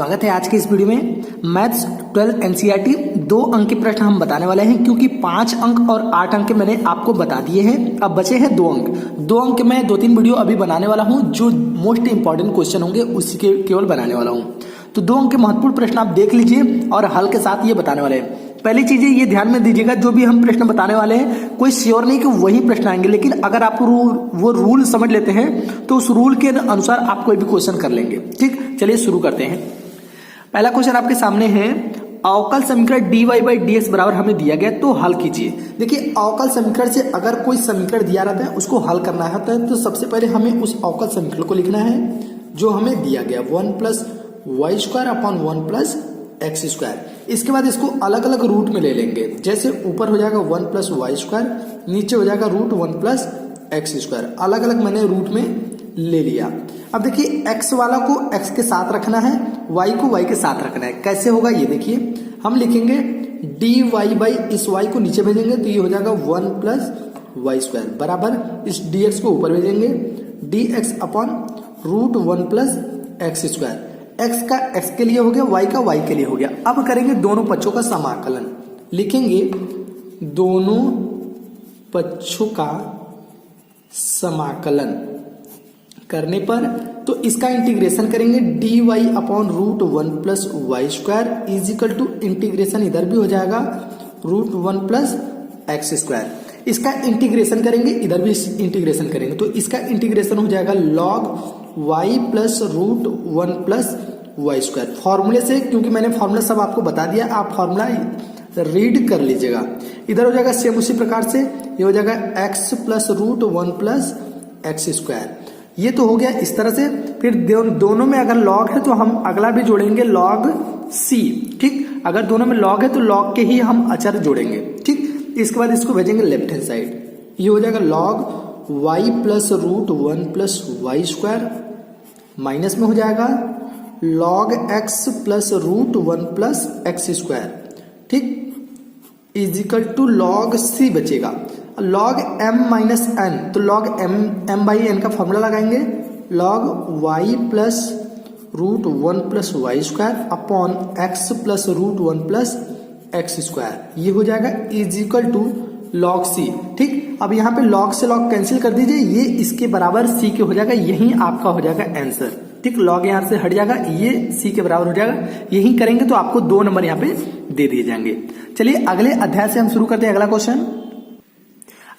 स्वागत है आज के इस वीडियो में। मैथ्स 12 एनसीईआरटी 2 अंक के प्रश्न हम बताने वाले हैं, क्योंकि 5 अंक और 8 अंक मैंने आपको बता दिए हैं। अब बचे हैं 2 अंक। 2 अंक मैं 2-3 वीडियो अभी बनाने वाला हूं, जो मोस्ट इंपॉर्टेंट क्वेश्चन होंगे उसी के केवल बनाने वाला हूं। तो 2 अंक के महत्वपूर्ण प्रश्न आप देख लीजिए और हल के साथ ये बताने वाले हैं। पहली चीज ये ध्यान में दीजिएगा, जो भी हम प्रश्न बताने वाले हैं कोई श्योर नहीं कि वही प्रश्न आएंगे, लेकिन अगर आप वो रूल समझ लेते हैं तो उस रूल के अनुसार आप कोई भी क्वेश्चन कर लेंगे। ठीक, चलिए शुरू करते हैं। पहला क्वेश्चन आपके सामने है, अवकल समीकरण dy बाई dx बराबर हमें दिया गया, तो हल कीजिए। देखिए, अवकल समीकरण से अगर कोई समीकरण दिया रहता है उसको हल करना है तो सबसे पहले हमें उस अवकल समीकरण को लिखना है जो हमें दिया गया 1 plus y square upon 1 plus x square. इसके बाद इसको अलग अलग रूट में ले लेंगे। जैसे ऊपर हो जाएगा 1 प्लस वाई स्क्वायर, नीचे हो जाएगा रूट 1 प्लस एक्स स्क्वायर। अलग अलग मैंने रूट में ले लिया। अब देखिए, x वाला को x के साथ रखना है, y को y के साथ रखना है। कैसे होगा ये देखिए, हम लिखेंगे dy बाई इस y को नीचे भेजेंगे तो ये हो जाएगा 1 प्लस वाई स्क्वायर बराबर इस dx को ऊपर भेजेंगे dx upon root 1 plus x square. x का x के लिए हो गया, y का y के लिए हो गया। अब करेंगे दोनों पक्षों का समाकलन। लिखेंगे दोनों पक्षों का समाकलन करने पर तो इसका इंटीग्रेशन करेंगे dy upon root 1 plus y square is equal to integration इधर भी हो जाएगा रूट 1 प्लस एक्स स्क्वायर। इसका इंटीग्रेशन करेंगे, इधर भी इंटीग्रेशन करेंगे तो इसका इंटीग्रेशन हो जाएगा log y plus root 1 plus y square. फॉर्मूले से, क्योंकि मैंने फॉर्मूला सब आपको बता दिया, आप फॉर्मूला रीड कर लीजिएगा। इधर हो जाएगा सेम उसी प्रकार से, ये हो जाएगा x plus root 1 plus x square. ये तो हो गया इस तरह से। फिर दोनों में अगर लॉग है तो हम अगला भी जोड़ेंगे लॉग c। ठीक, अगर दोनों में लॉग है तो लॉग के ही हम अचर जोड़ेंगे। ठीक, इसके बाद इसको भेजेंगे लेफ्ट हैंड साइड। ये हो जाएगा log y plus root 1 plus y square, minus में हो जाएगा log x plus root 1 plus x square. ठीक, is equal to log c बचेगा। लॉग m माइनस एन, तो लॉग m बाई एन का फॉर्मूला लगाएंगे log y plus root 1 plus y square upon x plus root 1 plus x square. ये हो जाएगा is equal to log c। ठीक, अब यहाँ पे लॉग से लॉग कैंसिल कर दीजिए, ये इसके बराबर c के हो जाएगा, यही आपका हो जाएगा आंसर। ठीक, लॉग यहाँ से हट जाएगा, ये c के बराबर हो जाएगा। यही करेंगे तो आपको 2 नंबर यहाँ पे दे दिए जाएंगे। चलिए अगले अध्याय से हम शुरू करते हैं।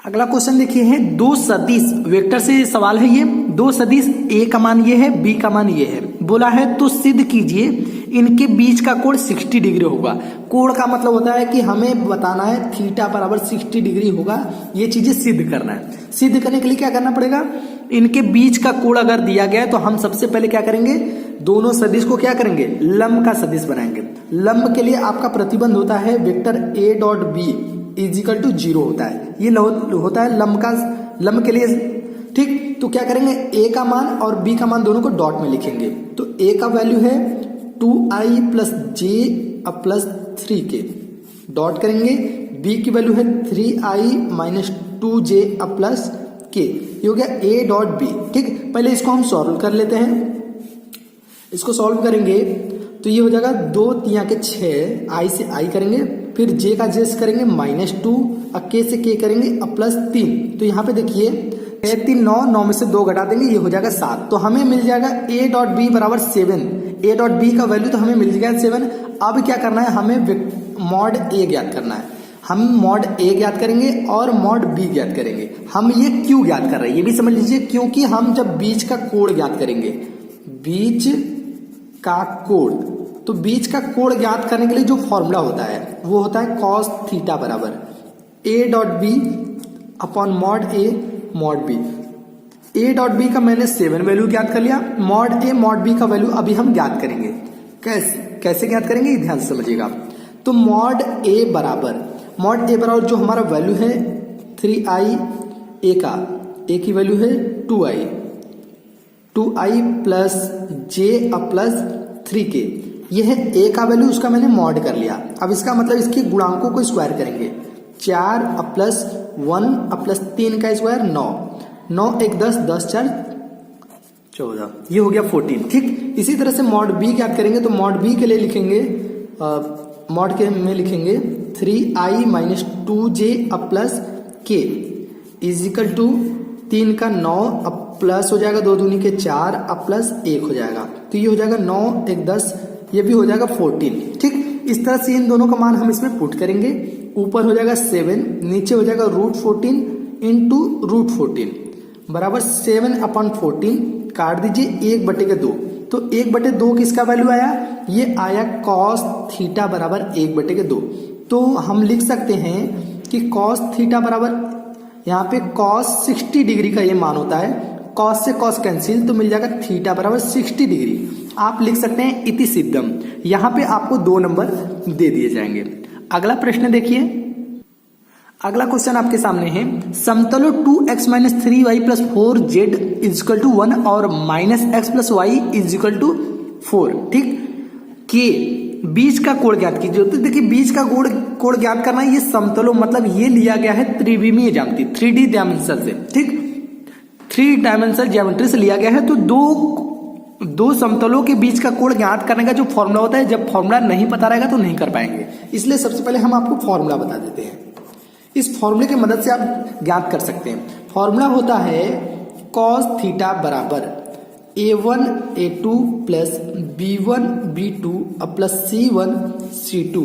अगला क्वेश्चन देखिए है, 2 सदिश वेक्टर से सवाल है। ये 2 सदिश a का मान ये है, b का मान ये है। बोला है तो सिद्ध कीजिए इनके बीच का कोण 60 डिग्री होगा। कोण का मतलब होता है कि हमें बताना है थीटा बराबर 60 डिग्री होगा। ये चीजें सिद्ध करना है। सिद्ध करने के लिए क्या करना पड़ेगा, इनके बीच का कोण अगर दिया गया है तो हम सबसे पहले क्या करेंगे, दोनों सदिश को क्या करेंगे, लंब का सदिश बनाएंगे। लंब के लिए आपका प्रतिबंध होता है vector a dot B is equal to 0 होता है। ये होता है लंब के लिए। ठीक, तो क्या करेंगे, a का मान और b का मान दोनों को डॉट में लिखेंगे। तो a का वैल्यू है 2i प्लस जे प्लस 3k, डॉट करेंगे। b की वैल्यू है 3i minus 2j plus k। ये हो गया a डॉट b। ठीक, पहले इसको हम सॉल्व कर लेते हैं। इसको सॉल्व करेंगे तो ये हो जाएगा 2 3 के 6, i से i करेंगे, फिर j का j से करेंगे -2, k से k करेंगे प्लस 3। तो यहाँ पे देखिए 3 9 में से 2 घटा देंगे, ये हो जाएगा 7। तो हमें मिल जाएगा a डॉट b बराबर 7। a डॉट b का वैल्यू तो हमें मिल गया 7। अब क्या करना है, हमें मॉड a ज्ञात करना है। हम मॉड a ज्ञात करेंगे और मॉड b ज्ञात करेंगे। हम ये क्यों ज्ञात कर रहे हैं ये भी समझ लीजिए, क्योंकि हम जब बीच का कोण ज्ञात करेंगे, बीच का कोण, तो बीच का कोण ज्ञात करने के लिए जो फॉर्मूला होता है वो होता है कॉस थीटा बराबर a dot B upon mod a mod b। a dot B का मैंने 7 वैल्यू ज्ञात कर लिया, मॉड a मॉड b का वैल्यू अभी हम ज्ञात करेंगे। कैसे ज्ञात करेंगे, ध्यान से समझिएगा। तो मॉड a बराबर जो हमारा वैल्यू है 3i, a का a की वैल्यू है 2i plus j plus 3k। ये है a का वैल्यू, उसका मैंने मॉड कर लिया। अब इसका मतलब इसके गुणांकों को स्क्वायर करेंगे। 4 प्लस 1 प्लस 3 का स्क्वायर 9, 9 1 10, 10 4 14, ये हो गया 14। ठीक, इसी तरह से मॉड बी ज्ञात करेंगे तो मॉड बी के लिए लिखेंगे मॉड के में लिखेंगे 3i माइनस 2j अब प्लस k इजिकल टू 3 का 9 अब प्लस हो जाएगा 2 दूनी के 4 अब प्लस 1 हो जाएगा। तो ये हो जाएगा 9 1 10, ये भी हो जाएगा 14। ठीक, इस तरह से इन दोनों का मान हम इसमें पुट करेंगे। ऊपर हो जाएगा 7, नीचे हो जाएगा √14 इंटू √14 बराबर 7/14। काट दीजिए 1/2। तो 1/2 किसका वैल्यू आया? ये आया कॉस थीटा बराबर 1/2। तो हम लिख सकते हैं कि कॉस थीटा बराबर, यहाँ पे कॉस 60 डिग्री का ये मान होता है। कॉस से कॉस कैंसिल तो मिल जाएगा थीटा बराबर 60 डिग्री। आप लिख सकते हैं इति सिद्धम। यहाँ पे आपको 2 नंबर दे दिए जाएंगे। अगला प्रश्न देखिए। अगला क्वेश्चन आपके सामने है, समतलों 2x minus 3y plus 4z is equal to 1 और minus x plus y is equal to 4। ठीक, के बीच का कोण ज्ञात कीजिए। तो देखिए बीच का कोण ज्ञात करना है। ये समतलों मतलब ये लिया गया है त्रिविमीय ज्यामिति 3D डायमेंशन से। ठीक, 3 डायमेंशन ज्योमेट्री से लिया गया है। तो दो समतलों के बीच का कोण ज्ञात करने का जो फॉर्मूला होता है, जब फॉर्मूला नहीं पता रहेगा तो नहीं कर पाएंगे। इसलिए सबसे पहले हम आपको फॉर्मूला बता देते हैं। इस फॉर्मूले की मदद से आप ज्ञात कर सकते हैं। फॉर्मूला होता है कॉस थीटा बराबर a1 a2 plus b1 b2 अब प्लस c1 c2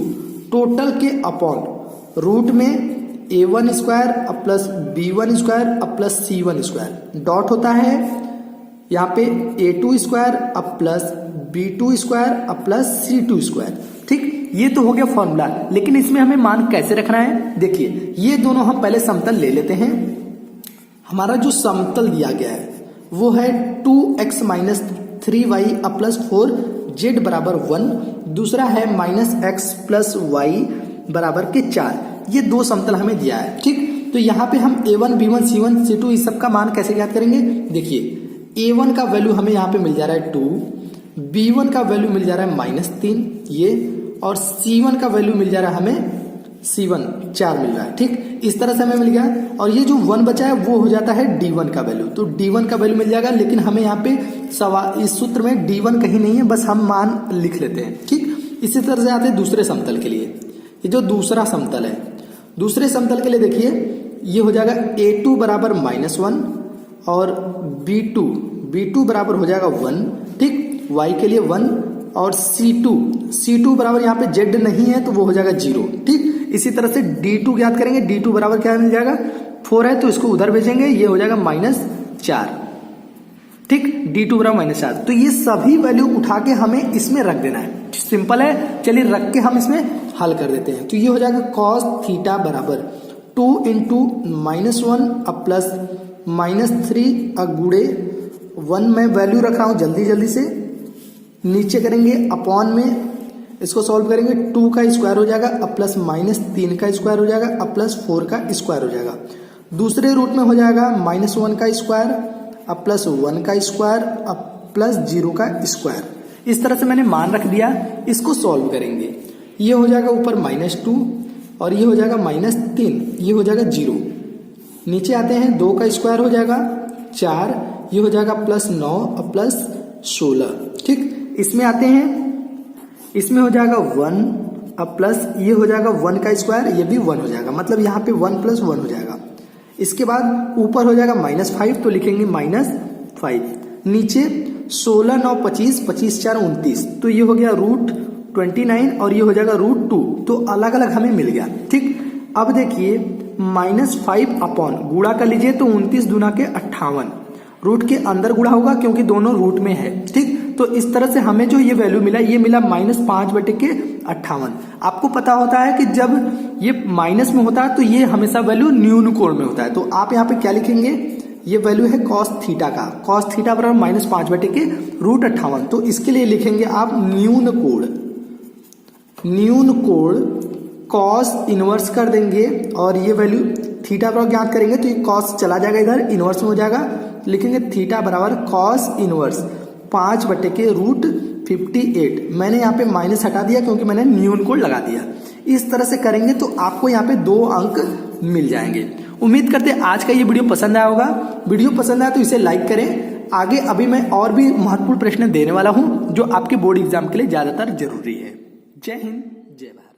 टोटल के अपॉन रूट में a1 स्क्वायर अब प्लस b1 स्क्वायर अब प्लस c1 स्क्वायर डॉट होता है यहाँ पे a2 स्क्वायर अब प्लस b2 स्क्वायर अब प्लस c2 स्क्वायर। ठीक, ये तो हो गया फॉर्मूला। लेकिन इसमें हमें मान कैसे रखना है? देखिए ये दोनों हम पहले समतल ले लेते हैं। हमारा जो समतल दिया गया है वो है 2x माइनस 3y अब प्लस 4z बराबर 1। दूसरा है माइनस x प्लस y बराबर के 4। ये 2 समतल हमें दिया है। ठीक, तो यहाँ पे हम a1 b1 c1 c2 इस सब का मान कैसे ज्ञात करेंगे? देखिए a1 का वैल्यू हमें यहाँ पे मिल जा रहा है 2, b1 का वैल्यू मिल जा रहा है -3 ये, और c1 का वैल्यू मिल जा रहा है हमें c1 4 मिल रहा है। ठीक, इस तरह से हमें मिल गया। और ये जो 1 बचा है वो हो जाता है d1 का वैल्यू। तो d1 का वैल्यू मिल जाएगा। लेकिन हमें यहाँ पे इस सूत्र में d1 कहीं नहीं है, बस हम मान लिख लेते हैं। ठीक, इसी तरह से आते हैं दूसरे समतल के लिए। ये जो दूसरा समतल है, दूसरे समतल के लिए देखिए ये हो जाएगा a2 बराबर -1 और b2 बराबर हो जाएगा 1। ठीक, y के लिए 1 और c2 बराबर यहाँ पे z नहीं है तो वो हो जाएगा 0। ठीक, इसी तरह से d2 ज्ञात करेंगे। d2 बराबर क्या मिल जाएगा? 4 है तो इसको उधर भेजेंगे, ये हो जाएगा -4। ठीक, d2 बराबर -4। तो ये सभी वैल्यू उठा के हमें इसमें रख देना है। सिंपल है, चलिए रख के हम इसमें हल कर देते हैं। तो ये हो जाएगा कॉस थीटा बराबर 2 इंटू -1 अब प्लस -3 गुड़े 1 में वैल्यू रख रहा हूं जल्दी से। नीचे करेंगे अपॉन में, इसको सॉल्व करेंगे 2 का स्क्वायर हो जाएगा अब प्लस -3 का स्क्वायर हो जाएगा अब प्लस 4 का स्क्वायर हो जाएगा। दूसरे रूट में हो जाएगा -1 का स्क्वायर अब प्लस 1 का स्क्वायर अब प्लस 0 का स्क्वायर। इस तरह से मैंने मान रख दिया। इसको सॉल्व करेंगे, ये हो जाएगा ऊपर -2 और ये हो जाएगा -3, ये हो जाएगा 0। नीचे आते हैं 2 का स्क्वायर हो जाएगा 4, ये हो जाएगा +9 अब प्लस 16। ठीक, इसमें आते हैं, इसमें हो जाएगा 1 अब प्लस ये हो जाएगा 1 का स्क्वायर, ये भी 1 हो जाएगा, मतलब यहाँ पे 1 + 1 हो जाएगा। इसके बाद ऊपर हो जाएगा -5 तो लिखेंगे -5। नीचे 16 9 25 25 4 29 तो ये हो गया √29 और ये हो जाएगा √2। तो अलग अलग हमें मिल गया। ठीक, अब देखिए -5 अपॉन गुणा कर लीजिए तो 29 दूना के 58, रूट के अंदर गुणा होगा क्योंकि दोनों रूट में है। ठीक, तो इस तरह से हमें जो ये वैल्यू मिला, ये मिला -5/58। आपको पता होता है कि जब ये माइनस में होता है तो ये हमेशा वैल्यू न्यून कोण में होता है। तो आप यहाँ पे क्या लिखेंगे? ये वैल्यू है कॉस थीटा का। कॉस थीटा बराबर -5/√58। तो इसके लिए लिखेंगे आप न्यून कोण कॉस इनवर्स कर देंगे और ये वैल्यू थीटा बराबर ज्ञात करेंगे तो ये कॉस चला जाएगा इधर, इनवर्स में हो जाएगा। लिखेंगे थीटा बराबर कॉस इनवर्स 5/√58। मैंने यहाँ पे माइनस हटा दिया क्योंकि मैंने न्यून कोण लगा दिया। इस तरह से करेंगे तो आपको यहाँ पे 2 अंक मिल जाएंगे। उम्मीद करते हैं आज का ये वीडियो पसंद आया होगा। वीडियो पसंद आया तो इसे लाइक करें। आगे अभी मैं और भी महत्वपूर्ण प्रश्न देने वाला हूं जो आपके बोर्ड एग्जाम के लिए ज्यादातर जरूरी है। जय हिंद, जय भारत।